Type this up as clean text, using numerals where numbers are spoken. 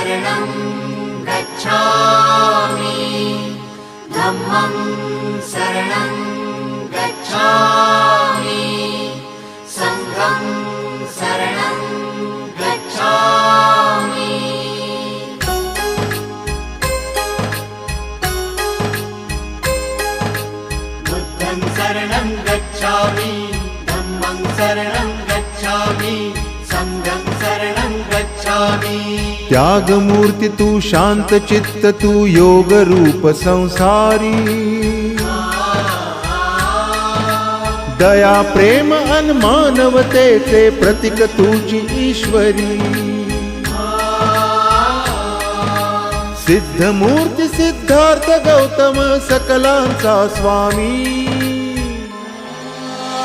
शरणं गच्छामि धम्मं शरणं गच्छामि संघं शरणं गच्छामि बुद्धं शरणं गच्छामि धम्मं शरणं गच्छामि संघं शरणं गच्छामि। त्याग मूर्ति तू शांत चित्त तू योग रूप संसारी दया प्रेम अन मानवतेचे प्रतीक तुझी ईश्वरी सिद्ध मूर्ति सिद्धार्थ गौतम सकलांचा स्वामी